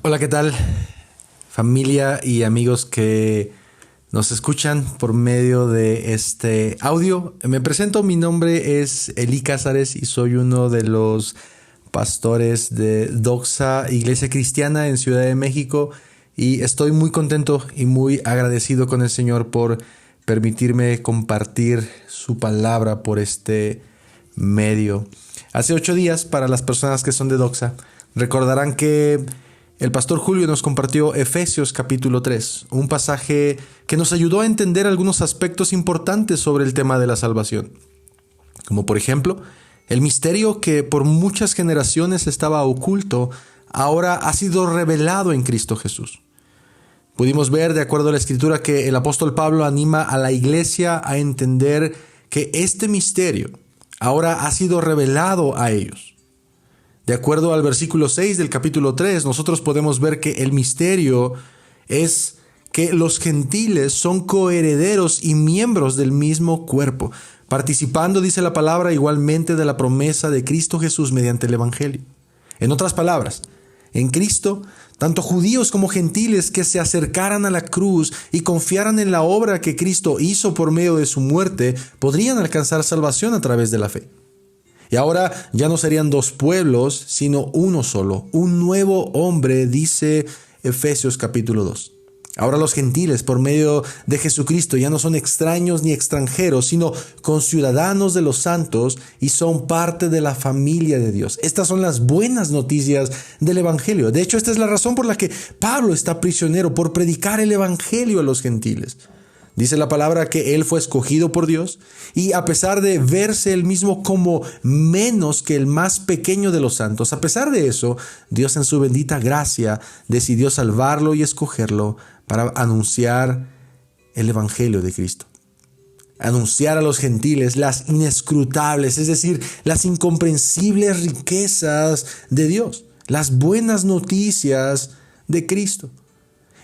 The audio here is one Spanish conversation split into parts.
Hola, ¿qué tal? Familia y amigos que nos escuchan por medio de este audio. Me presento, mi nombre es Eli Cázares y soy uno de los pastores de Doxa Iglesia Cristiana en Ciudad de México, y estoy muy contento y muy agradecido con el Señor por permitirme compartir su palabra por este medio. Hace 8 días, para las personas que son de Doxa, recordarán que el pastor Julio nos compartió Efesios capítulo 3, un pasaje que nos ayudó a entender algunos aspectos importantes sobre el tema de la salvación, como por ejemplo, el misterio que por muchas generaciones estaba oculto, ahora ha sido revelado en Cristo Jesús. Pudimos ver, de acuerdo a la Escritura, que el apóstol Pablo anima a la iglesia a entender que este misterio ahora ha sido revelado a ellos. De acuerdo al versículo 6 del capítulo 3, nosotros podemos ver que el misterio es que los gentiles son coherederos y miembros del mismo cuerpo, participando, dice la palabra, igualmente de la promesa de Cristo Jesús mediante el Evangelio. En otras palabras, en Cristo, tanto judíos como gentiles que se acercaran a la cruz y confiaran en la obra que Cristo hizo por medio de su muerte, podrían alcanzar salvación a través de la fe. Y ahora ya no serían dos pueblos, sino uno solo, un nuevo hombre, dice Efesios capítulo 2. Ahora los gentiles, por medio de Jesucristo, ya no son extraños ni extranjeros, sino conciudadanos de los santos y son parte de la familia de Dios. Estas son las buenas noticias del Evangelio. De hecho, esta es la razón por la que Pablo está prisionero, por predicar el Evangelio a los gentiles. Dice la palabra que él fue escogido por Dios y, a pesar de verse él mismo como menos que el más pequeño de los santos, a pesar de eso, Dios en su bendita gracia decidió salvarlo y escogerlo para anunciar el Evangelio de Cristo. Anunciar a los gentiles las inescrutables, es decir, las incomprensibles riquezas de Dios, las buenas noticias de Cristo.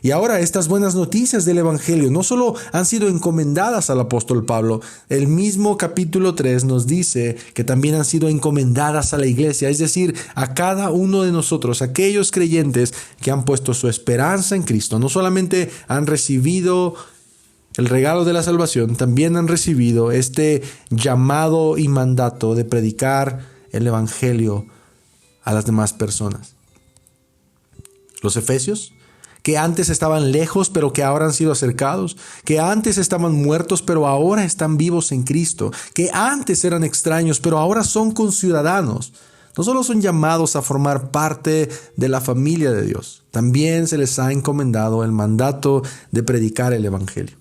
Y ahora estas buenas noticias del Evangelio no solo han sido encomendadas al apóstol Pablo, el mismo capítulo 3 nos dice que también han sido encomendadas a la iglesia, es decir, a cada uno de nosotros, aquellos creyentes que han puesto su esperanza en Cristo. No solamente han recibido el regalo de la salvación, también han recibido este llamado y mandato de predicar el Evangelio a las demás personas. Los efesios, que antes estaban lejos, pero que ahora han sido acercados, que antes estaban muertos, pero ahora están vivos en Cristo, que antes eran extraños, pero ahora son conciudadanos. No solo son llamados a formar parte de la familia de Dios, también se les ha encomendado el mandato de predicar el Evangelio.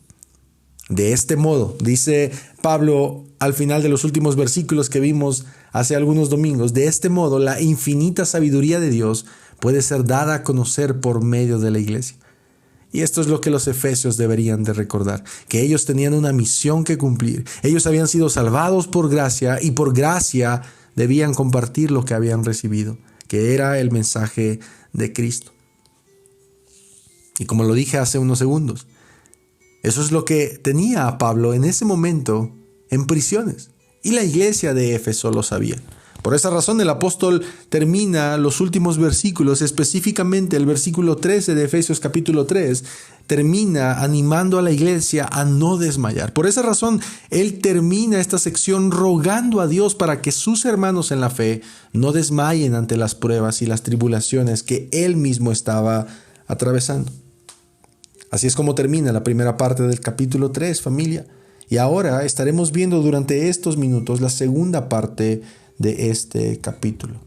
De este modo, dice Pablo al final de los últimos versículos que vimos hace algunos domingos, de este modo la infinita sabiduría de Dios puede ser dada a conocer por medio de la iglesia. Y esto es lo que los efesios deberían de recordar, que ellos tenían una misión que cumplir. Ellos habían sido salvados por gracia y por gracia debían compartir lo que habían recibido, que era el mensaje de Cristo. Y como lo dije hace unos segundos, eso es lo que tenía a Pablo en ese momento en prisiones. Y la iglesia de Éfeso lo sabía. Por esa razón el apóstol termina los últimos versículos, específicamente el versículo 13 de Efesios capítulo 3, termina animando a la iglesia a no desmayar. Por esa razón él termina esta sección rogando a Dios para que sus hermanos en la fe no desmayen ante las pruebas y las tribulaciones que él mismo estaba atravesando. Así es como termina la primera parte del capítulo 3, familia. Y ahora estaremos viendo durante estos minutos la segunda parte de este capítulo,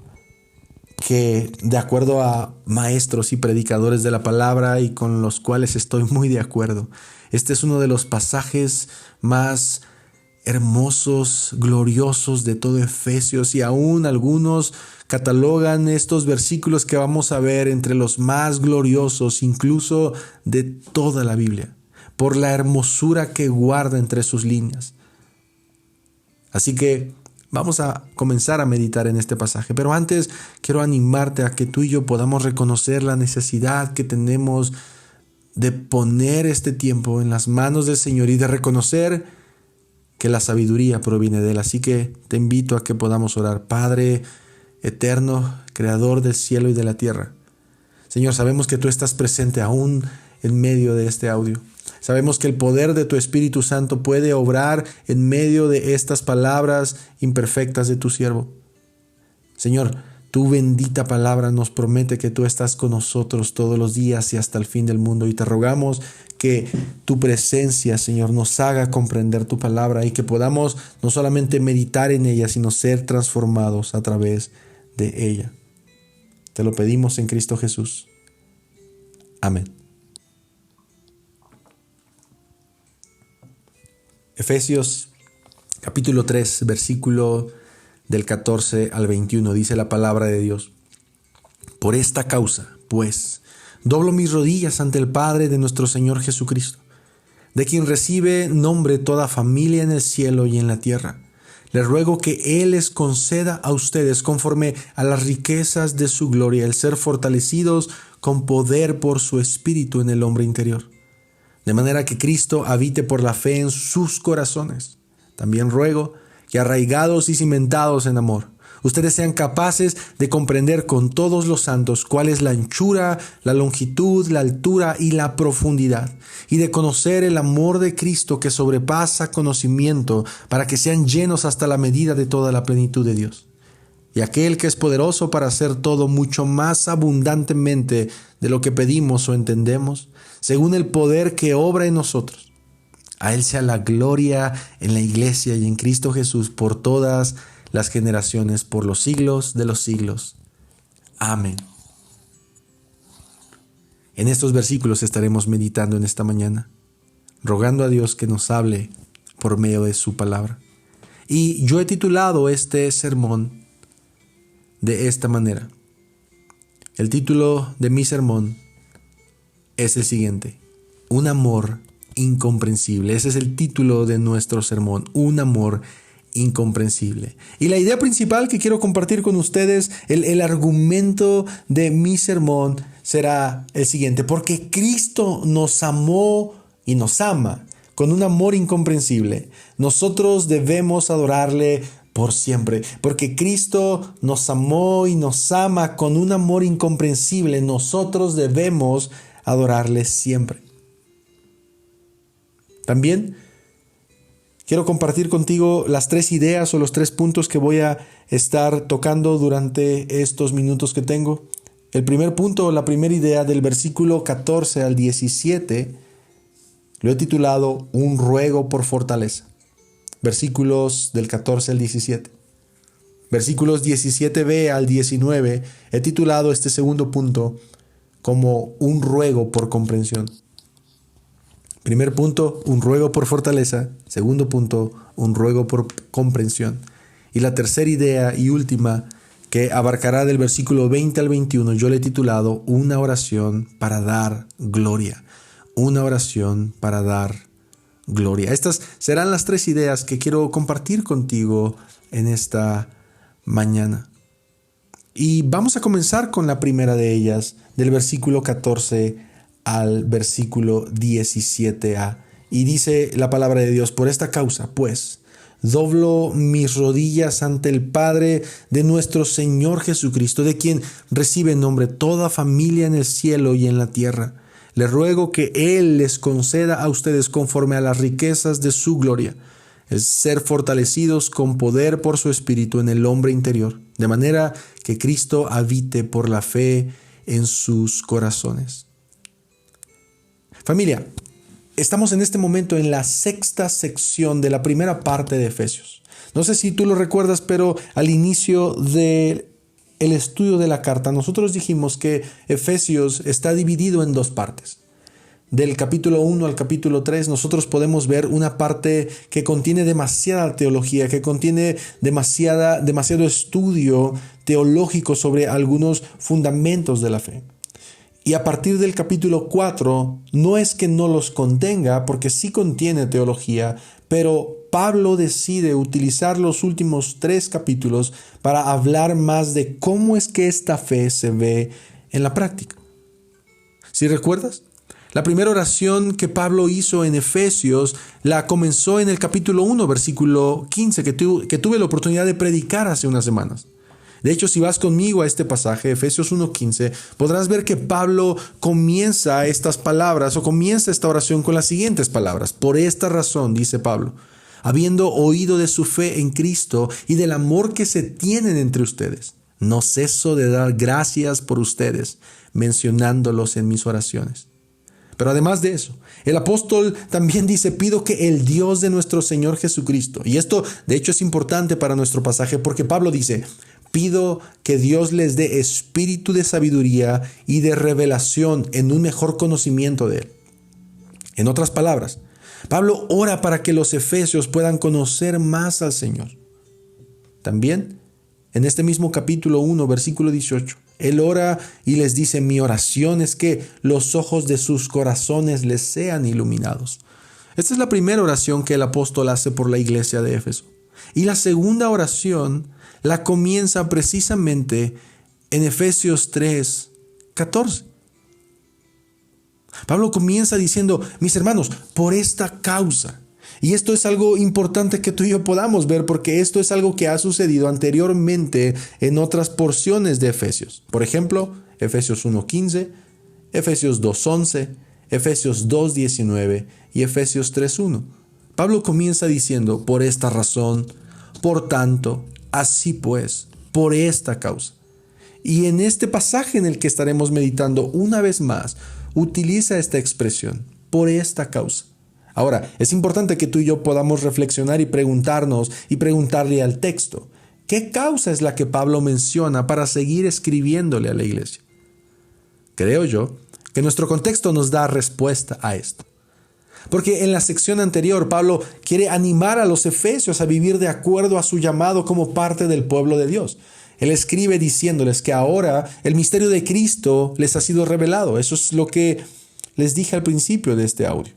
que de acuerdo a maestros y predicadores de la palabra y con los cuales estoy muy de acuerdo, este es uno de los pasajes más hermosos, gloriosos de todo Efesios, y aún algunos catalogan estos versículos que vamos a ver entre los más gloriosos incluso de toda la Biblia, por la hermosura que guarda entre sus líneas. Así que vamos a comenzar a meditar en este pasaje, pero antes quiero animarte a que tú y yo podamos reconocer la necesidad que tenemos de poner este tiempo en las manos del Señor y de reconocer que la sabiduría proviene de Él. Así que te invito a que podamos orar. Padre eterno, creador del cielo y de la tierra, Señor, sabemos que tú estás presente aún en medio de este audio. Sabemos que el poder de tu Espíritu Santo puede obrar en medio de estas palabras imperfectas de tu siervo. Señor, tu bendita palabra nos promete que tú estás con nosotros todos los días y hasta el fin del mundo. Y te rogamos que tu presencia, Señor, nos haga comprender tu palabra y que podamos no solamente meditar en ella, sino ser transformados a través de ella. Te lo pedimos en Cristo Jesús. Amén. Efesios capítulo 3, versículo del 14 al 21, dice la palabra de Dios. Por esta causa, pues, doblo mis rodillas ante el Padre de nuestro Señor Jesucristo, de quien recibe nombre toda familia en el cielo y en la tierra. Le ruego que Él les conceda a ustedes, conforme a las riquezas de su gloria, el ser fortalecidos con poder por su Espíritu en el hombre interior, de manera que Cristo habite por la fe en sus corazones. También ruego que, arraigados y cimentados en amor, ustedes sean capaces de comprender con todos los santos cuál es la anchura, la longitud, la altura y la profundidad, y de conocer el amor de Cristo que sobrepasa conocimiento, para que sean llenos hasta la medida de toda la plenitud de Dios. Y aquel que es poderoso para hacer todo mucho más abundantemente de lo que pedimos o entendemos, según el poder que obra en nosotros. A Él sea la gloria en la iglesia y en Cristo Jesús por todas las generaciones, por los siglos de los siglos. Amén. En estos versículos estaremos meditando en esta mañana, rogando a Dios que nos hable por medio de su palabra. Y yo he titulado este sermón de esta manera. El título de mi sermón es el siguiente: un amor incomprensible. Ese es el título de nuestro sermón, un amor incomprensible. Y la idea principal que quiero compartir con ustedes, el argumento de mi sermón será el siguiente: porque Cristo nos amó y nos ama con un amor incomprensible, nosotros debemos adorarle por siempre. Porque Cristo nos amó y nos ama con un amor incomprensible, nosotros debemos adorarle siempre. También quiero compartir contigo las 3 ideas o los 3 puntos que voy a estar tocando durante estos minutos que tengo. El primer punto, la primera idea, del versículo 14 al 17, lo he titulado Un ruego por fortaleza. Versículos del 14 al 17. Versículos 17b al 19, he titulado este segundo punto como Un ruego por comprensión. Primer punto, un ruego por fortaleza. Segundo punto, un ruego por comprensión. Y la tercera idea y última, que abarcará del versículo 20 al 21, yo le he titulado Una oración para dar gloria. Una oración para dar gloria. Estas serán las 3 ideas que quiero compartir contigo en esta mañana. Y vamos a comenzar con la primera de ellas, del versículo 14 al versículo 17a. Y dice la palabra de Dios: por esta causa, pues, doblo mis rodillas ante el Padre de nuestro Señor Jesucristo, de quien recibe nombre toda familia en el cielo y en la tierra. Le ruego que Él les conceda a ustedes, conforme a las riquezas de su gloria, el ser fortalecidos con poder por su Espíritu en el hombre interior, de manera que Cristo habite por la fe en sus corazones. Familia, estamos en este momento en la 6ª sección de la primera parte de Efesios. No sé si tú lo recuerdas, pero al inicio del estudio de la carta, nosotros dijimos que Efesios está dividido en 2 partes. Del capítulo 1 al capítulo 3, nosotros podemos ver una parte que contiene demasiada teología, que contiene demasiado estudio teológico sobre algunos fundamentos de la fe. Y a partir del capítulo 4, no es que no los contenga, porque sí contiene teología, pero Pablo decide utilizar los últimos 3 capítulos para hablar más de cómo es que esta fe se ve en la práctica. ¿Sí recuerdas? La primera oración que Pablo hizo en Efesios la comenzó en el capítulo 1, versículo 15, que tuve la oportunidad de predicar hace unas semanas. De hecho, si vas conmigo a este pasaje, Efesios 1:15, podrás ver que Pablo comienza estas palabras o comienza esta oración con las siguientes palabras. Por esta razón, dice Pablo, habiendo oído de su fe en Cristo y del amor que se tienen entre ustedes, no ceso de dar gracias por ustedes, mencionándolos en mis oraciones. Pero además de eso, el apóstol también dice, pido que el Dios de nuestro Señor Jesucristo, y esto de hecho es importante para nuestro pasaje porque Pablo dice, pido que Dios les dé espíritu de sabiduría y de revelación en un mejor conocimiento de Él. En otras palabras, Pablo ora para que los efesios puedan conocer más al Señor. También, en este mismo capítulo 1, versículo 18, él ora y les dice, mi oración es que los ojos de sus corazones les sean iluminados. Esta es la primera oración que el apóstol hace por la iglesia de Éfeso. Y la segunda oración la comienza precisamente en Efesios 3:14. Pablo comienza diciendo, mis hermanos, por esta causa. Y esto es algo importante que tú y yo podamos ver porque esto es algo que ha sucedido anteriormente en otras porciones de Efesios. Por ejemplo, Efesios 1:15, Efesios 2:11, Efesios 2:19 y Efesios 3:1. Pablo comienza diciendo, por esta razón, por tanto, así pues, por esta causa. Y en este pasaje en el que estaremos meditando una vez más, utiliza esta expresión, por esta causa. Ahora, es importante que tú y yo podamos reflexionar y preguntarnos y preguntarle al texto, ¿qué causa es la que Pablo menciona para seguir escribiéndole a la iglesia? Creo yo que nuestro contexto nos da respuesta a esto. Porque en la sección anterior, Pablo quiere animar a los efesios a vivir de acuerdo a su llamado como parte del pueblo de Dios. Él escribe diciéndoles que ahora el misterio de Cristo les ha sido revelado. Eso es lo que les dije al principio de este audio.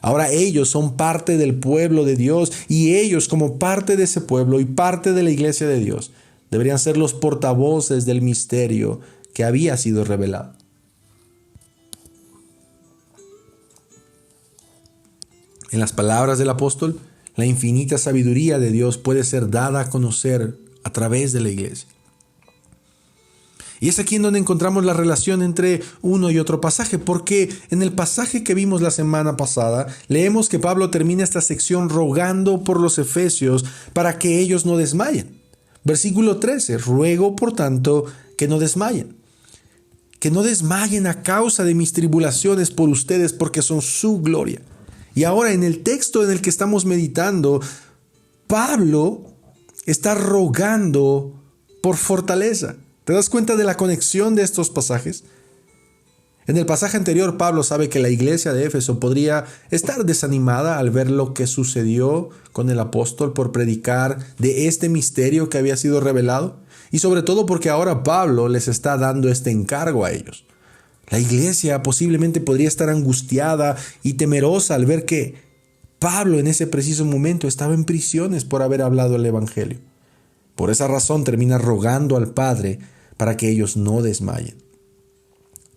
Ahora ellos son parte del pueblo de Dios y ellos como parte de ese pueblo y parte de la iglesia de Dios deberían ser los portavoces del misterio que había sido revelado. En las palabras del apóstol, la infinita sabiduría de Dios puede ser dada a conocer a través de la iglesia. Y es aquí en donde encontramos la relación entre uno y otro pasaje, porque en el pasaje que vimos la semana pasada, leemos que Pablo termina esta sección rogando por los efesios para que ellos no desmayen. Versículo 13, ruego por tanto que no desmayen. Que no desmayen a causa de mis tribulaciones por ustedes, porque son su gloria. Y ahora en el texto en el que estamos meditando, Pablo está rogando por fortaleza. ¿Te das cuenta de la conexión de estos pasajes? En el pasaje anterior, Pablo sabe que la iglesia de Éfeso podría estar desanimada al ver lo que sucedió con el apóstol por predicar de este misterio que había sido revelado, y sobre todo porque ahora Pablo les está dando este encargo a ellos. La iglesia posiblemente podría estar angustiada y temerosa al ver que Pablo en ese preciso momento estaba en prisiones por haber hablado el evangelio. Por esa razón termina rogando al Padre para que ellos no desmayen.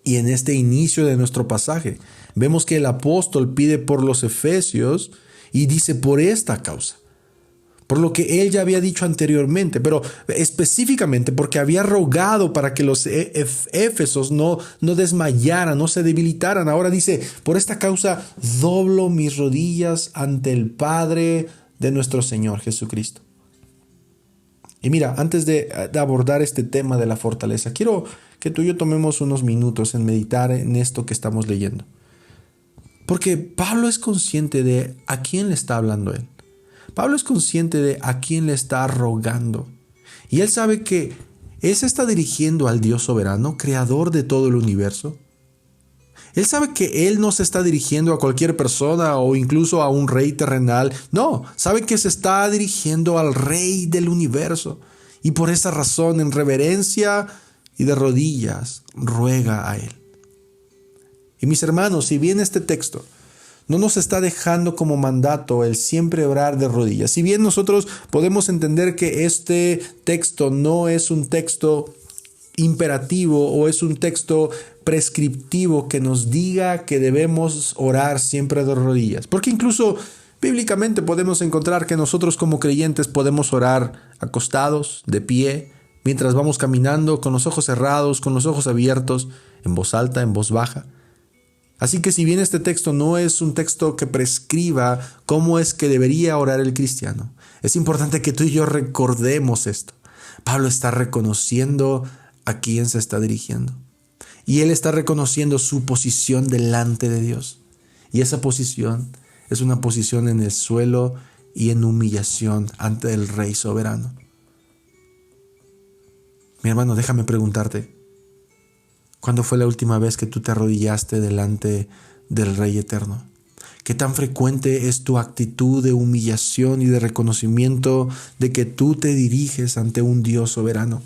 Y en este inicio de nuestro pasaje vemos que el apóstol pide por los efesios y dice por esta causa, por lo que él ya había dicho anteriormente, pero específicamente porque había rogado para que los éfesos no desmayaran, no se debilitaran. Ahora dice, por esta causa doblo mis rodillas ante el Padre de nuestro Señor Jesucristo. Y mira, antes de abordar este tema de la fortaleza, quiero que tú y yo tomemos unos minutos en meditar en esto que estamos leyendo. Porque Pablo es consciente de a quién le está hablando él. Pablo es consciente de a quién le está rogando. Y él sabe que él se está dirigiendo al Dios soberano, creador de todo el universo. Él sabe que él no se está dirigiendo a cualquier persona o incluso a un rey terrenal. No, sabe que se está dirigiendo al rey del universo. Y por esa razón, en reverencia y de rodillas, ruega a él. Y mis hermanos, si bien este texto no nos está dejando como mandato el siempre orar de rodillas, si bien nosotros podemos entender que este texto no es un texto imperativo o es un texto prescriptivo que nos diga que debemos orar siempre de rodillas, porque incluso bíblicamente podemos encontrar que nosotros como creyentes podemos orar acostados, de pie, mientras vamos caminando con los ojos cerrados, con los ojos abiertos, en voz alta, en voz baja. Así que si bien este texto no es un texto que prescriba cómo es que debería orar el cristiano, es importante que tú y yo recordemos esto. Pablo está reconociendo a quién se está dirigiendo. Y él está reconociendo su posición delante de Dios. Y esa posición es una posición en el suelo y en humillación ante el Rey soberano. Mi hermano, déjame preguntarte, ¿cuándo fue la última vez que tú te arrodillaste delante del Rey eterno? ¿Qué tan frecuente es tu actitud de humillación y de reconocimiento de que tú te diriges ante un Dios soberano?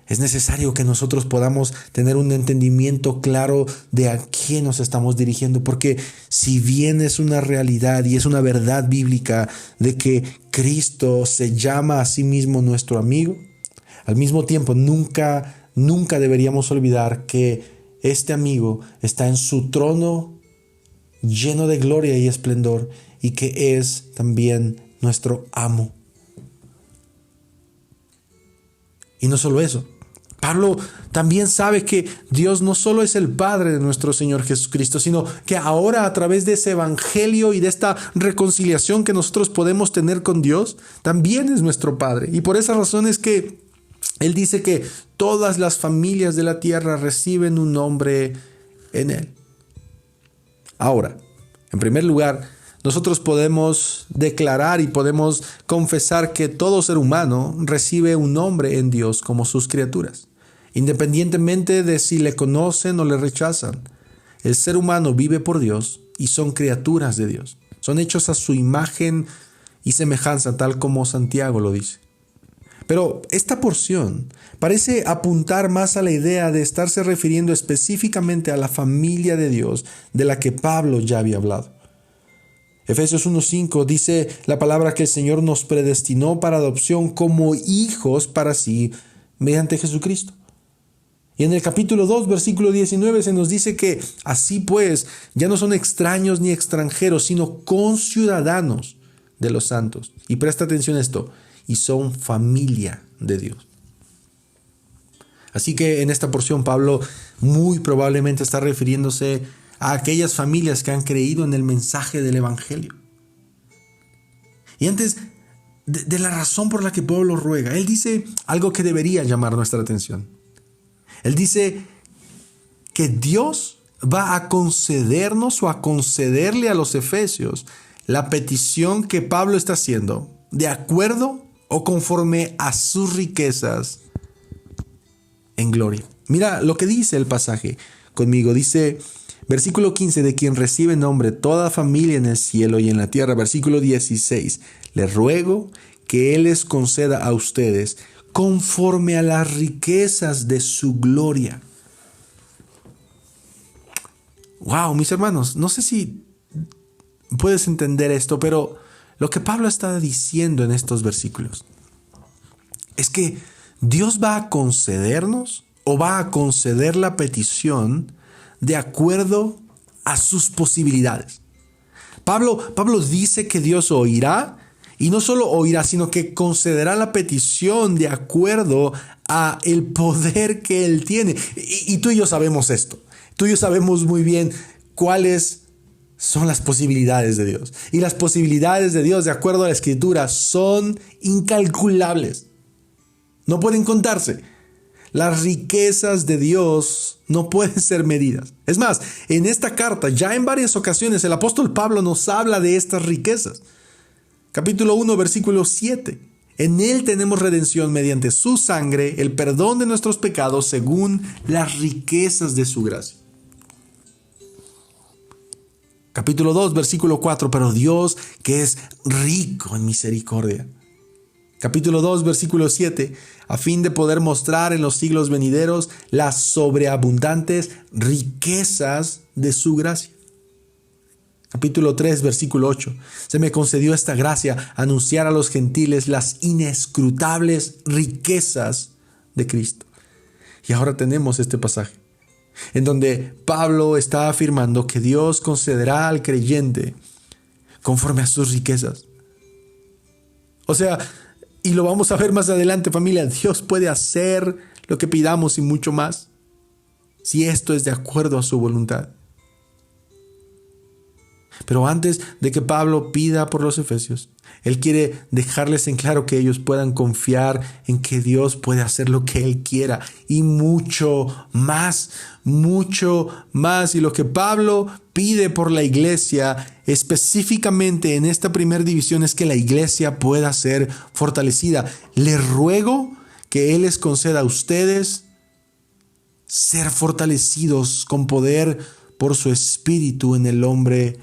Es necesario que nosotros podamos tener un entendimiento claro de a quién nos estamos dirigiendo, porque si bien es una realidad y es una verdad bíblica de que Cristo se llama a sí mismo nuestro amigo, al mismo tiempo nunca deberíamos olvidar que este amigo está en su trono lleno de gloria y esplendor y que es también nuestro amo. Y no solo eso, Pablo también sabe que Dios no solo es el Padre de nuestro Señor Jesucristo, sino que ahora a través de ese evangelio y de esta reconciliación que nosotros podemos tener con Dios, también es nuestro Padre. Y por esa razón es que Él dice que todas las familias de la tierra reciben un nombre en Él. Ahora, en primer lugar, nosotros podemos declarar y podemos confesar que todo ser humano recibe un nombre en Dios como sus criaturas, independientemente de si le conocen o le rechazan. El ser humano vive por Dios y son criaturas de Dios. Son hechos a su imagen y semejanza, tal como Santiago lo dice. Pero esta porción parece apuntar más a la idea de estarse refiriendo específicamente a la familia de Dios de la que Pablo ya había hablado. Efesios 1:5 dice la palabra que el Señor nos predestinó para adopción como hijos para sí mediante Jesucristo. Y en el capítulo 2, versículo 19 se nos dice que así pues ya no son extraños ni extranjeros, sino conciudadanos de los santos. Y presta atención a esto, y son familia de Dios. Así que en esta porción Pablo muy probablemente está refiriéndose a aquellas familias que han creído en el mensaje del evangelio. Y antes de la razón por la que Pablo ruega, él dice algo que debería llamar nuestra atención. Él dice que Dios va a concedernos o a concederle a los efesios la petición que Pablo está haciendo, de acuerdo o conforme a sus riquezas en gloria. Mira lo que dice el pasaje conmigo. Dice, versículo 15, de quien recibe nombre toda familia en el cielo y en la tierra. Versículo 16, les ruego que Él les conceda a ustedes conforme a las riquezas de su gloria. Wow, mis hermanos, no sé si puedes entender esto, pero lo que Pablo está diciendo en estos versículos es que Dios va a concedernos o va a conceder la petición de acuerdo a sus posibilidades. Pablo dice que Dios oirá, y no solo oirá, sino que concederá la petición de acuerdo a el poder que Él tiene. Y tú y yo sabemos esto. Tú y yo sabemos muy bien cuáles son las posibilidades de Dios. Y las posibilidades de Dios, de acuerdo a la Escritura, son incalculables. No pueden contarse. Las riquezas de Dios no pueden ser medidas. Es más, en esta carta, ya en varias ocasiones, el apóstol Pablo nos habla de estas riquezas. Capítulo 1, versículo 7. En Él tenemos redención mediante su sangre, el perdón de nuestros pecados según las riquezas de su gracia. Capítulo 2, versículo 4. Pero Dios, que es rico en misericordia. Capítulo 2, versículo 7. A fin de poder mostrar en los siglos venideros las sobreabundantes riquezas de su gracia. Capítulo 3, versículo 8. Se me concedió esta gracia, anunciar a los gentiles las inescrutables riquezas de Cristo. Y ahora tenemos este pasaje, en donde Pablo está afirmando que Dios concederá al creyente conforme a sus riquezas. O sea, Y lo vamos a ver más adelante, familia. Dios puede hacer lo que pidamos y mucho más, si esto es de acuerdo a su voluntad. Pero antes de que Pablo pida por los efesios, él quiere dejarles en claro que ellos puedan confiar en que Dios puede hacer lo que Él quiera y mucho más, mucho más. Y lo que Pablo pide por la iglesia, específicamente en esta primera división, es que la iglesia pueda ser fortalecida. Les ruego que Él les conceda a ustedes ser fortalecidos con poder por su espíritu en el hombre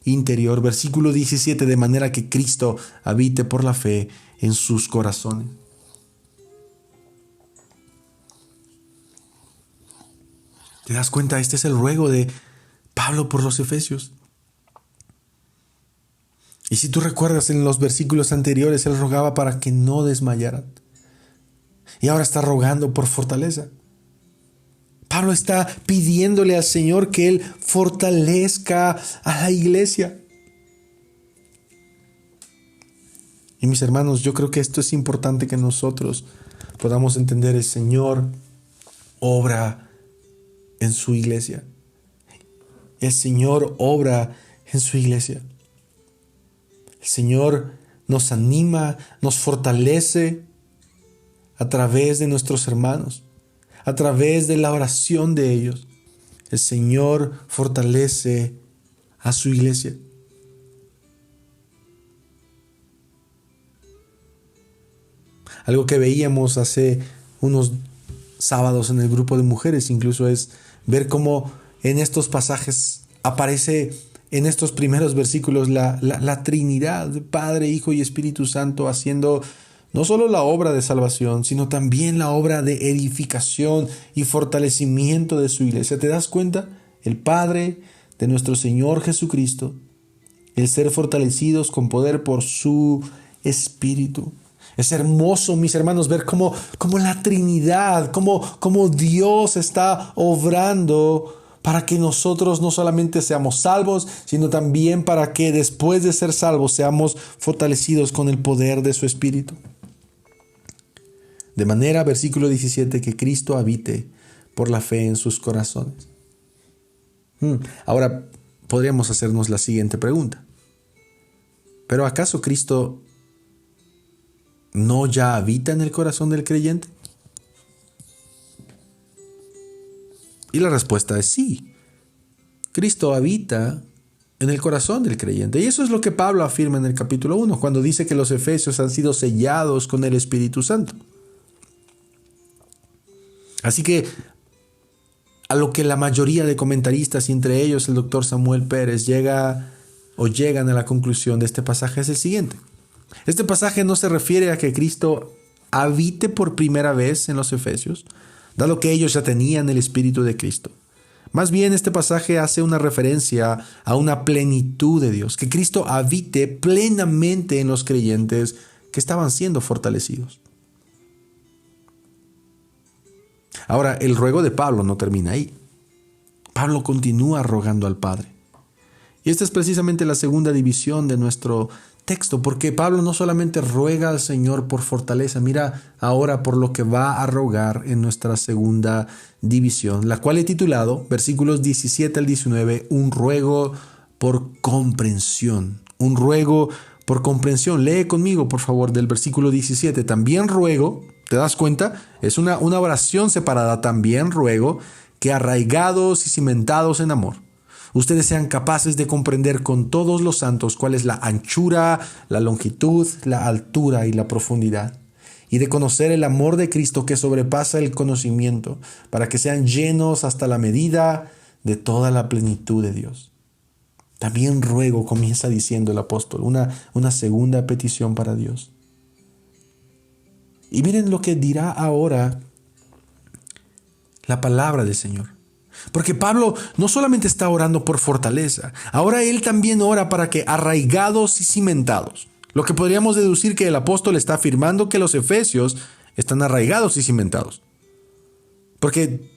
interior. Versículo 17, de manera que Cristo habite por la fe en sus corazones. ¿Te das cuenta? Este es el ruego de Pablo por los efesios. Y si tú recuerdas, en los versículos anteriores él rogaba para que no desmayaran. Y ahora está rogando por fortaleza. Pablo está pidiéndole al Señor que Él fortalezca a la iglesia. Y mis hermanos, yo creo que esto es importante que nosotros podamos entender. El Señor obra en su iglesia. El Señor obra en su iglesia. El Señor nos anima, nos fortalece a través de nuestros hermanos, a través de la oración de ellos. El Señor fortalece a su iglesia. Algo que veíamos hace unos sábados en el grupo de mujeres incluso es ver cómo en estos pasajes aparece en estos primeros versículos la Trinidad, Padre, Hijo y Espíritu Santo, haciendo no solo la obra de salvación, sino también la obra de edificación y fortalecimiento de su iglesia. ¿Te das cuenta? El Padre de nuestro Señor Jesucristo, el ser fortalecidos con poder por su Espíritu. Es hermoso, mis hermanos, ver cómo la Trinidad, cómo Dios está obrando para que nosotros no solamente seamos salvos, sino también para que después de ser salvos seamos fortalecidos con el poder de su Espíritu. De manera, versículo 17, que Cristo habite por la fe en sus corazones. Ahora podríamos hacernos la siguiente pregunta. ¿Pero acaso Cristo no ya habita en el corazón del creyente? Y la respuesta es sí. Cristo habita en el corazón del creyente. Y eso es lo que Pablo afirma en el capítulo 1, cuando dice que los efesios han sido sellados con el Espíritu Santo. Así que a lo que la mayoría de comentaristas, y entre ellos el doctor Samuel Pérez, llegan a la conclusión de este pasaje es el siguiente. Este pasaje no se refiere a que Cristo habite por primera vez en los efesios, dado que ellos ya tenían el Espíritu de Cristo. Más bien, este pasaje hace una referencia a una plenitud de Dios, que Cristo habite plenamente en los creyentes que estaban siendo fortalecidos. Ahora, el ruego de Pablo no termina ahí. Pablo continúa rogando al Padre. Y esta es precisamente la segunda división de nuestro texto, porque Pablo no solamente ruega al Señor por fortaleza, mira ahora por lo que va a rogar en nuestra segunda división, la cual he titulado, versículos 17 al 19, un ruego por comprensión. Un ruego por comprensión. Lee conmigo, por favor, del versículo 17. También ruego, ¿te das cuenta? Es una oración separada. También ruego que arraigados y cimentados en amor, ustedes sean capaces de comprender con todos los santos cuál es la anchura, la longitud, la altura y la profundidad, y de conocer el amor de Cristo que sobrepasa el conocimiento, para que sean llenos hasta la medida de toda la plenitud de Dios. También ruego, comienza diciendo el apóstol, una segunda petición para Dios. Y miren lo que dirá ahora la palabra del Señor. Porque Pablo no solamente está orando por fortaleza, ahora él también ora para que arraigados y cimentados. Lo que podríamos deducir que el apóstol está afirmando que los efesios están arraigados y cimentados. Porque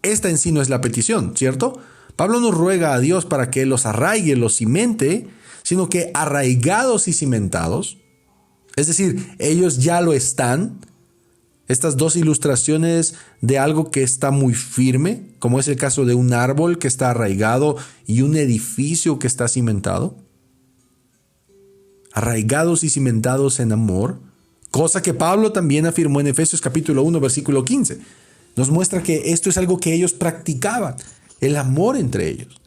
esta en sí no es la petición, ¿cierto? Pablo no ruega a Dios para que los arraigue, los cimente, sino que arraigados y cimentados, Es decir, ellos ya lo están. Estas dos ilustraciones de algo que está muy firme, como es el caso de un árbol que está arraigado y un edificio que está cimentado. Arraigados y cimentados en amor, cosa que Pablo también afirmó en Efesios capítulo 1, versículo 15. Nos muestra que esto es algo que ellos practicaban, el amor entre ellos.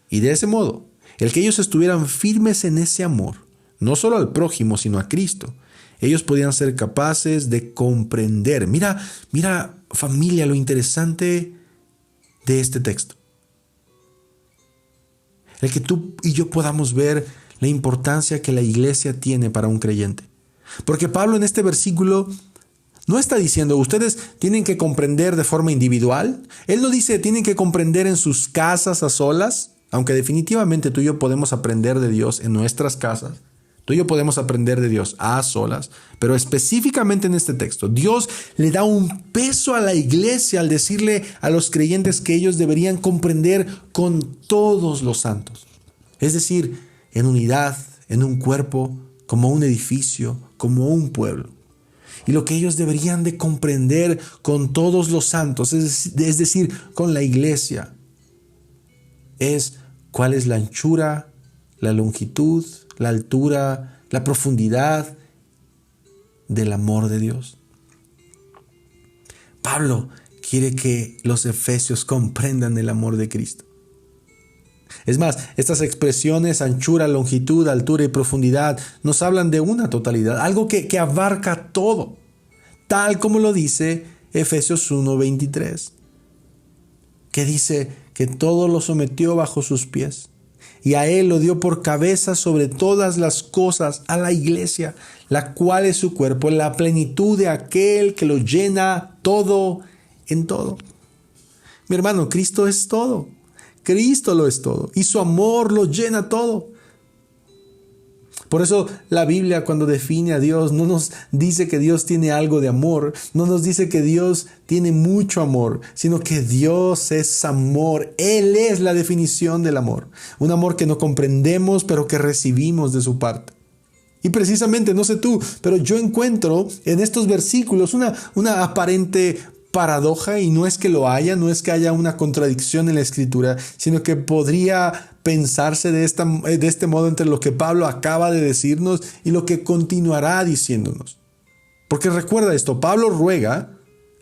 Y de ese modo, el que ellos estuvieran firmes en ese amor, no solo al prójimo, sino a Cristo, ellos podían ser capaces de comprender. Mira, familia, lo interesante de este texto. El que tú y yo podamos ver la importancia que la iglesia tiene para un creyente. Porque Pablo en este versículo no está diciendo, ustedes tienen que comprender de forma individual. Él no dice, tienen que comprender en sus casas a solas, aunque definitivamente tú y yo podemos aprender de Dios en nuestras casas. Tú y yo podemos aprender de Dios a solas, pero específicamente en este texto, Dios le da un peso a la iglesia al decirle a los creyentes que ellos deberían comprender con todos los santos. Es decir, en unidad, en un cuerpo, como un edificio, como un pueblo. Y lo que ellos deberían de comprender con todos los santos, es decir, con la iglesia, es cuál es la anchura, la longitud, la altura, la profundidad del amor de Dios. Pablo quiere que los efesios comprendan el amor de Cristo. Es más, estas expresiones, anchura, longitud, altura y profundidad, nos hablan de una totalidad, algo que abarca todo, tal como lo dice Efesios 1:23, que dice que todo lo sometió bajo sus pies. Y a él lo dio por cabeza sobre todas las cosas, a la iglesia, la cual es su cuerpo, en la plenitud de aquel que lo llena todo en todo. Mi hermano, Cristo es todo. Cristo lo es todo. Y su amor lo llena todo. Por eso la Biblia, cuando define a Dios, no nos dice que Dios tiene algo de amor, no nos dice que Dios tiene mucho amor, sino que Dios es amor. Él es la definición del amor. Un amor que no comprendemos, pero que recibimos de su parte. Y precisamente, no sé tú, pero yo encuentro en estos versículos una aparente paradoja, y no es que lo haya, no es que haya una contradicción en la Escritura, sino que podría pensarse de este modo entre lo que Pablo acaba de decirnos y lo que continuará diciéndonos. Porque recuerda esto, Pablo ruega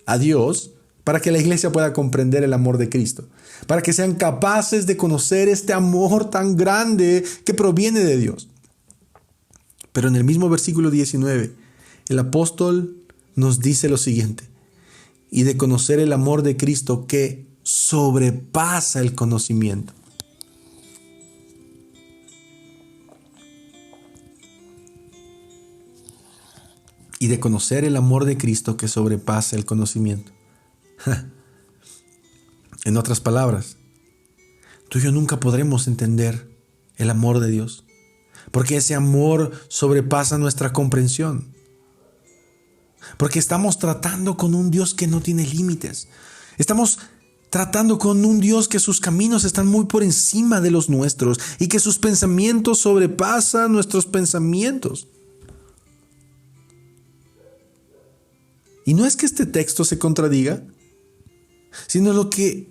a Dios para que la iglesia pueda comprender el amor de Cristo, para que sean capaces de conocer este amor tan grande que proviene de Dios. Pero en el mismo versículo 19, el apóstol nos dice lo siguiente: y de conocer el amor de Cristo que sobrepasa el conocimiento. Y de conocer el amor de Cristo que sobrepasa el conocimiento. En otras palabras, tú y yo nunca podremos entender el amor de Dios, porque ese amor sobrepasa nuestra comprensión. Porque estamos tratando con un Dios que no tiene límites. Estamos tratando con un Dios que sus caminos están muy por encima de los nuestros y que sus pensamientos sobrepasan nuestros pensamientos. Y no es que este texto se contradiga, sino que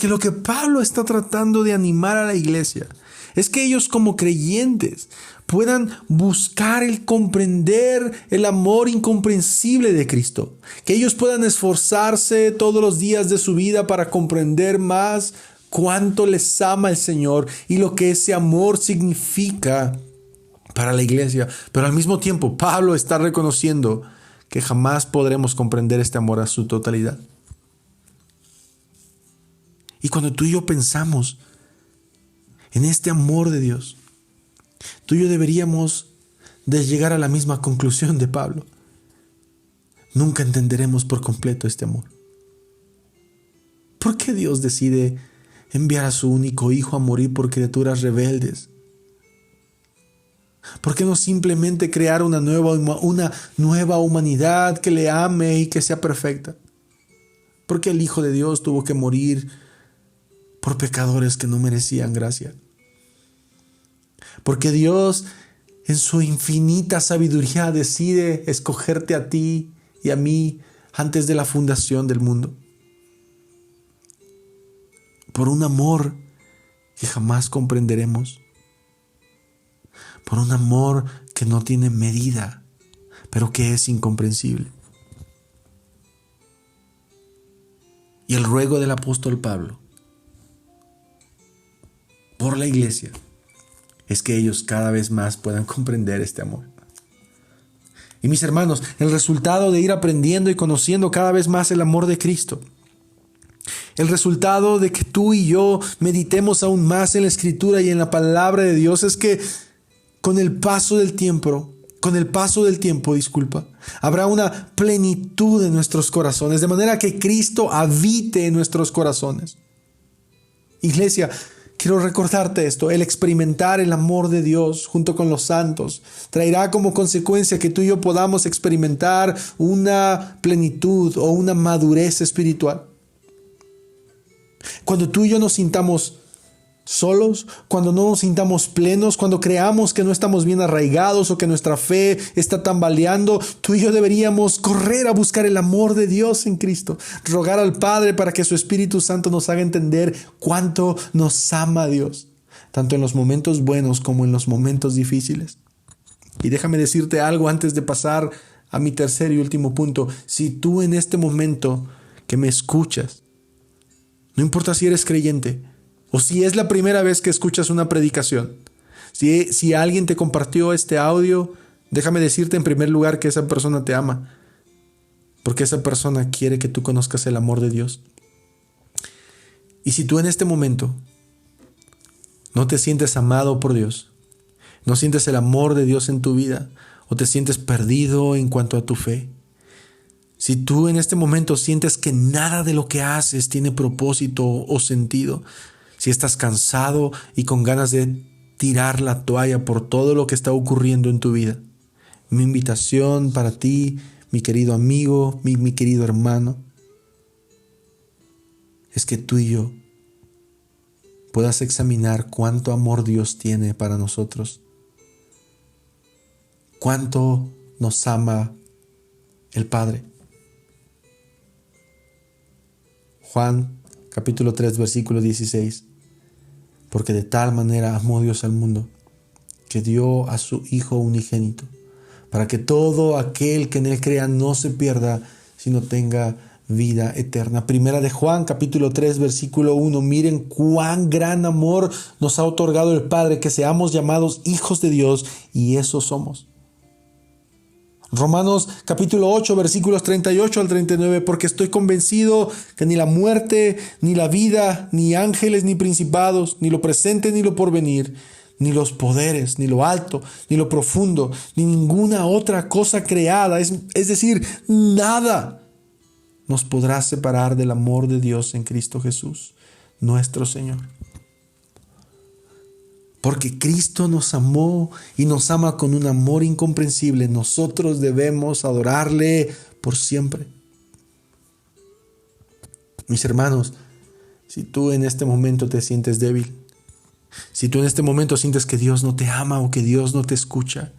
lo que Pablo está tratando de animar a la iglesia es que ellos, como creyentes, puedan buscar el comprender el amor incomprensible de Cristo. Que ellos puedan esforzarse todos los días de su vida para comprender más cuánto les ama el Señor y lo que ese amor significa para la iglesia. Pero al mismo tiempo, Pablo está reconociendo que jamás podremos comprender este amor a su totalidad. Y cuando tú y yo pensamos en este amor de Dios, tú y yo deberíamos de llegar a la misma conclusión de Pablo. Nunca entenderemos por completo este amor. ¿Por qué Dios decide enviar a su único hijo a morir por criaturas rebeldes? ¿Por qué no simplemente crear una nueva humanidad que le ame y que sea perfecta? ¿Por qué el Hijo de Dios tuvo que morir por pecadores que no merecían gracia? Porque Dios en su infinita sabiduría decide escogerte a ti y a mí antes de la fundación del mundo. Por un amor que jamás comprenderemos. Por un amor que no tiene medida, pero que es incomprensible. Y el ruego del apóstol Pablo por la iglesia es que ellos cada vez más puedan comprender este amor. Y mis hermanos, el resultado de ir aprendiendo y conociendo cada vez más el amor de Cristo, el resultado de que tú y yo meditemos aún más en la Escritura y en la palabra de Dios es que con el paso del tiempo, habrá una plenitud en nuestros corazones, de manera que Cristo habite en nuestros corazones. Iglesia, quiero recordarte esto: el experimentar el amor de Dios junto con los santos traerá como consecuencia que tú y yo podamos experimentar una plenitud o una madurez espiritual. Cuando tú y yo nos sintamos solos, cuando no nos sintamos plenos, cuando creamos que no estamos bien arraigados o que nuestra fe está tambaleando, tú y yo deberíamos correr a buscar el amor de Dios en Cristo, rogar al Padre para que su Espíritu Santo nos haga entender cuánto nos ama Dios, tanto en los momentos buenos como en los momentos difíciles. Y déjame decirte algo antes de pasar a mi tercer y último punto. Si tú en este momento que me escuchas, no importa si eres creyente o si es la primera vez que escuchas una predicación, si alguien te compartió este audio, déjame decirte en primer lugar que esa persona te ama, porque esa persona quiere que tú conozcas el amor de Dios. Y si tú en este momento no te sientes amado por Dios, no sientes el amor de Dios en tu vida, o te sientes perdido en cuanto a tu fe, si tú en este momento sientes que nada de lo que haces tiene propósito o sentido, si estás cansado y con ganas de tirar la toalla por todo lo que está ocurriendo en tu vida, mi invitación para ti, mi querido amigo, mi querido hermano, es que tú y yo puedas examinar cuánto amor Dios tiene para nosotros, cuánto nos ama el Padre. Juan capítulo 3 versículo 16. Porque de tal manera amó Dios al mundo, que dio a su Hijo unigénito, para que todo aquel que en él crea no se pierda, sino tenga vida eterna. Primera de Juan capítulo 3 versículo 1. Miren cuán gran amor nos ha otorgado el Padre, que seamos llamados hijos de Dios, y eso somos. Romanos capítulo 8 versículos 38 al 39, porque estoy convencido que ni la muerte, ni la vida, ni ángeles, ni principados, ni lo presente, ni lo porvenir, ni los poderes, ni lo alto, ni lo profundo, ni ninguna otra cosa creada, es decir, nada, nos podrá separar del amor de Dios en Cristo Jesús, nuestro Señor. Porque Cristo nos amó y nos ama con un amor incomprensible. Nosotros debemos adorarle por siempre. Mis hermanos, si tú en este momento te sientes débil, si tú en este momento sientes que Dios no te ama o que Dios no te escucha,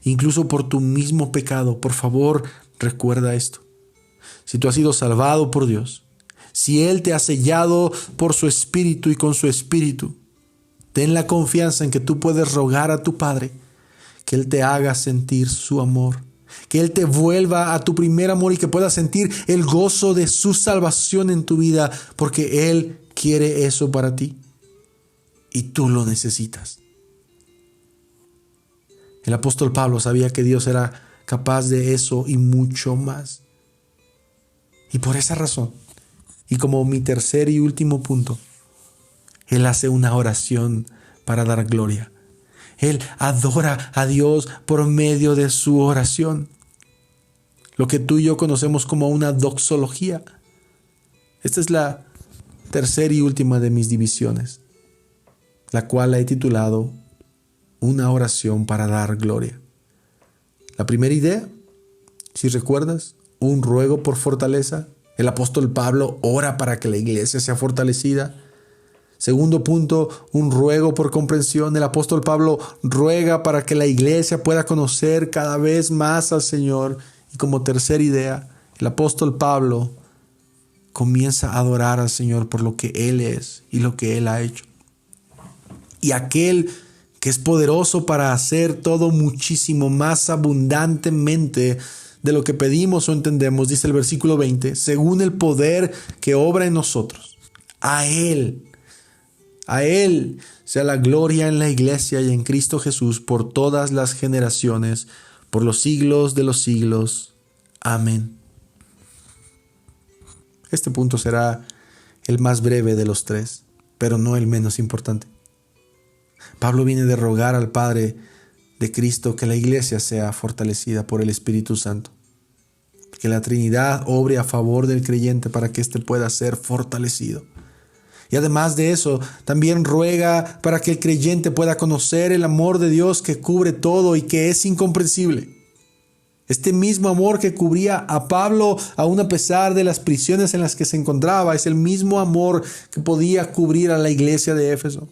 incluso por tu mismo pecado, por favor, recuerda esto. Si tú has sido salvado por Dios, si Él te ha sellado por su Espíritu y con su Espíritu, ten la confianza en que tú puedes rogar a tu Padre que Él te haga sentir su amor, que Él te vuelva a tu primer amor y que puedas sentir el gozo de su salvación en tu vida, porque Él quiere eso para ti y tú lo necesitas. El apóstol Pablo sabía que Dios era capaz de eso y mucho más. Y por esa razón, y como mi tercer y último punto, Él hace una oración para dar gloria. Él adora a Dios por medio de su oración. Lo que tú y yo conocemos como una doxología. Esta es la tercera y última de mis divisiones, la cual la he titulado Una oración para dar gloria. La primera idea, si recuerdas, un ruego por fortaleza. El apóstol Pablo ora para que la iglesia sea fortalecida. Segundo punto, un ruego por comprensión. El apóstol Pablo ruega para que la iglesia pueda conocer cada vez más al Señor. Y como tercera idea, el apóstol Pablo comienza a adorar al Señor por lo que Él es y lo que Él ha hecho. Y aquel que es poderoso para hacer todo muchísimo más abundantemente de lo que pedimos o entendemos, dice el versículo 20, según el poder que obra en nosotros. A Él sea la gloria en la iglesia y en Cristo Jesús por todas las generaciones, por los siglos de los siglos. Amén. Este punto será el más breve de los tres, pero no el menos importante. Pablo viene de rogar al Padre de Cristo que la iglesia sea fortalecida por el Espíritu Santo, que la Trinidad obre a favor del creyente para que éste pueda ser fortalecido. Y además de eso, también ruega para que el creyente pueda conocer el amor de Dios que cubre todo y que es incomprensible. Este mismo amor que cubría a Pablo aún a pesar de las prisiones en las que se encontraba, es el mismo amor que podía cubrir a la iglesia de Éfeso.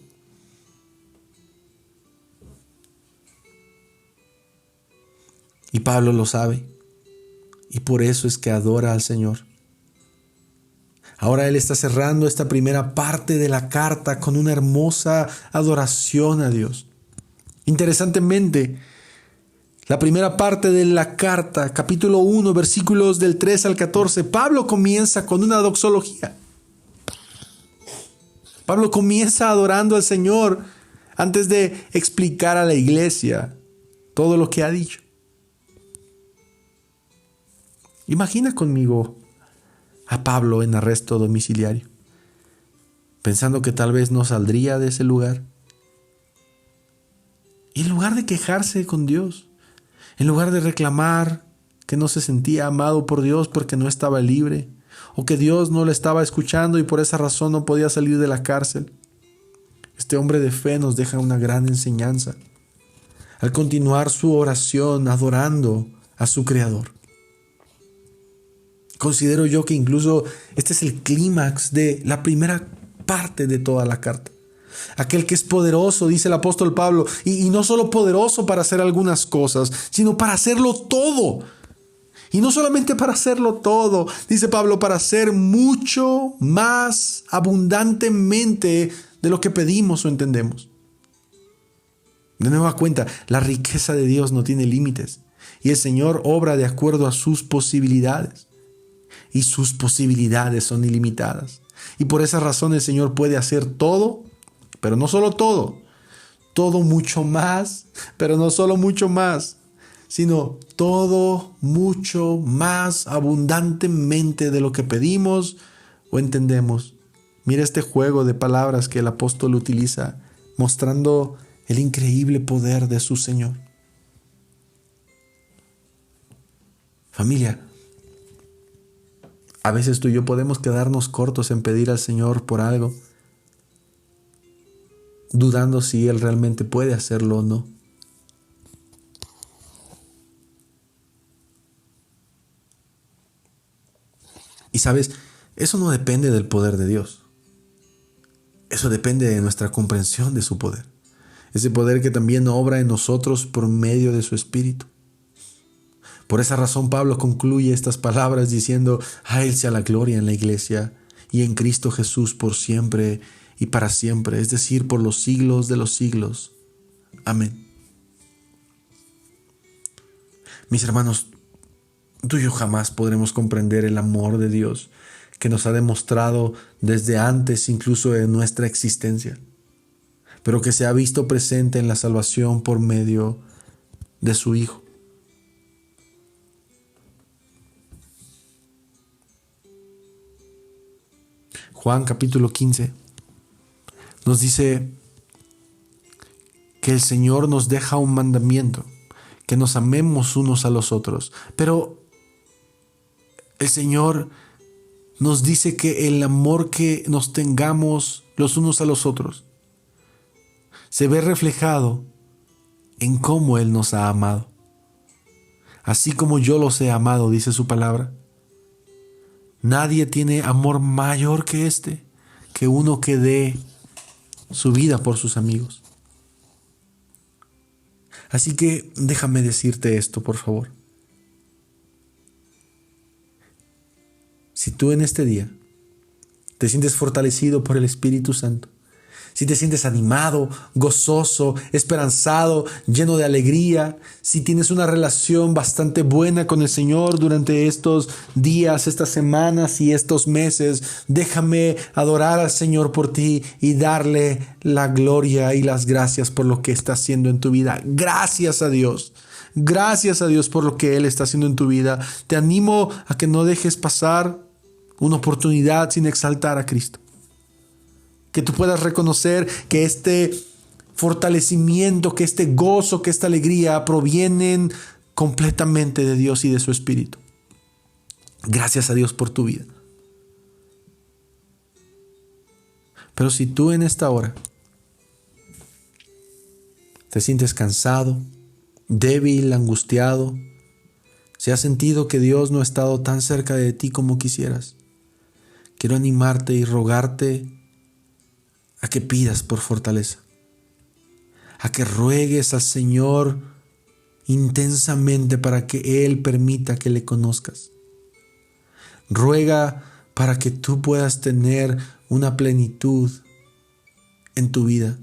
Y Pablo lo sabe, y por eso es que adora al Señor. Ahora él está cerrando esta primera parte de la carta con una hermosa adoración a Dios. Interesantemente, la primera parte de la carta, capítulo 1, versículos del 3 al 14, Pablo comienza con una doxología. Pablo comienza adorando al Señor antes de explicar a la iglesia todo lo que ha dicho. Imagina conmigo a Pablo en arresto domiciliario, pensando que tal vez no saldría de ese lugar. Y en lugar de quejarse con Dios, en lugar de reclamar que no se sentía amado por Dios porque no estaba libre, o que Dios no le estaba escuchando y por esa razón no podía salir de la cárcel, este hombre de fe nos deja una gran enseñanza al continuar su oración adorando a su Creador. Considero yo que incluso este es el clímax de la primera parte de toda la carta. Aquel que es poderoso, dice el apóstol Pablo, y no solo poderoso para hacer algunas cosas, sino para hacerlo todo. Y no solamente para hacerlo todo, dice Pablo, para hacer mucho más abundantemente de lo que pedimos o entendemos. De nueva cuenta, la riqueza de Dios no tiene límites y el Señor obra de acuerdo a sus posibilidades. Y sus posibilidades son ilimitadas. Y por esa razón el Señor puede hacer todo, pero no solo todo. Todo mucho más, pero no solo mucho más, sino todo mucho más abundantemente de lo que pedimos o entendemos. Mira este juego de palabras que el apóstol utiliza, mostrando el increíble poder de su Señor. Familia, a veces tú y yo podemos quedarnos cortos en pedir al Señor por algo, dudando si Él realmente puede hacerlo o no. Y sabes, eso no depende del poder de Dios. Eso depende de nuestra comprensión de su poder. Ese poder que también obra en nosotros por medio de su Espíritu. Por esa razón Pablo concluye estas palabras diciendo: a Él sea la gloria en la iglesia y en Cristo Jesús por siempre y para siempre, es decir, por los siglos de los siglos. Amén. Mis hermanos, tú y yo jamás podremos comprender el amor de Dios que nos ha demostrado desde antes incluso de nuestra existencia, pero que se ha visto presente en la salvación por medio de su Hijo. Juan capítulo 15 nos dice que el Señor nos deja un mandamiento, que nos amemos unos a los otros. Pero el Señor nos dice que el amor que nos tengamos los unos a los otros se ve reflejado en cómo Él nos ha amado. Así como yo los he amado, dice su palabra. Nadie tiene amor mayor que este, que uno que dé su vida por sus amigos. Así que déjame decirte esto, por favor. Si tú en este día te sientes fortalecido por el Espíritu Santo, si te sientes animado, gozoso, esperanzado, lleno de alegría, si tienes una relación bastante buena con el Señor durante estos días, estas semanas y estos meses, déjame adorar al Señor por ti y darle la gloria y las gracias por lo que está haciendo en tu vida. Gracias a Dios. Gracias a Dios por lo que Él está haciendo en tu vida. Te animo a que no dejes pasar una oportunidad sin exaltar a Cristo. Que tú puedas reconocer que este fortalecimiento, que este gozo, que esta alegría provienen completamente de Dios y de su Espíritu. Gracias a Dios por tu vida. Pero si tú en esta hora te sientes cansado, débil, angustiado, si has sentido que Dios no ha estado tan cerca de ti como quisieras, quiero animarte y rogarte a que pidas por fortaleza, a que ruegues al Señor intensamente para que Él permita que le conozcas. Ruega para que tú puedas tener una plenitud en tu vida,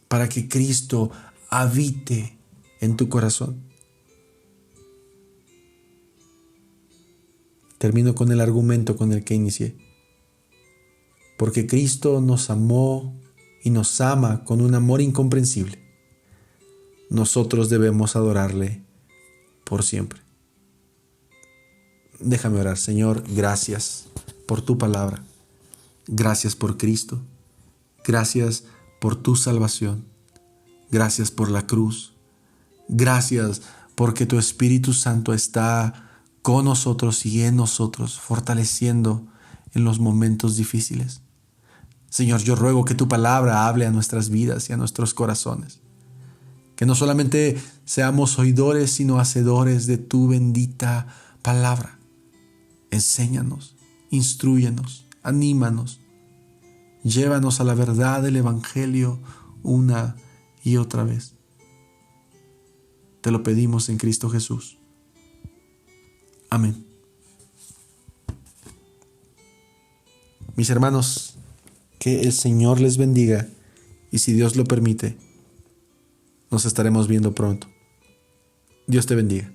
para que Cristo habite en tu corazón. Termino con el argumento con el que inicié. Porque Cristo nos amó y nos ama con un amor incomprensible. Nosotros debemos adorarle por siempre. Déjame orar. Señor, gracias por tu palabra. Gracias por Cristo. Gracias por tu salvación. Gracias por la cruz. Gracias porque tu Espíritu Santo está con nosotros y en nosotros, fortaleciendo en los momentos difíciles. Señor, yo ruego que tu palabra hable a nuestras vidas y a nuestros corazones. Que no solamente seamos oidores, sino hacedores de tu bendita palabra. Enséñanos, instrúyenos, anímanos. Llévanos a la verdad del Evangelio una y otra vez. Te lo pedimos en Cristo Jesús. Amén. Mis hermanos, que el Señor les bendiga y si Dios lo permite, nos estaremos viendo pronto. Dios te bendiga.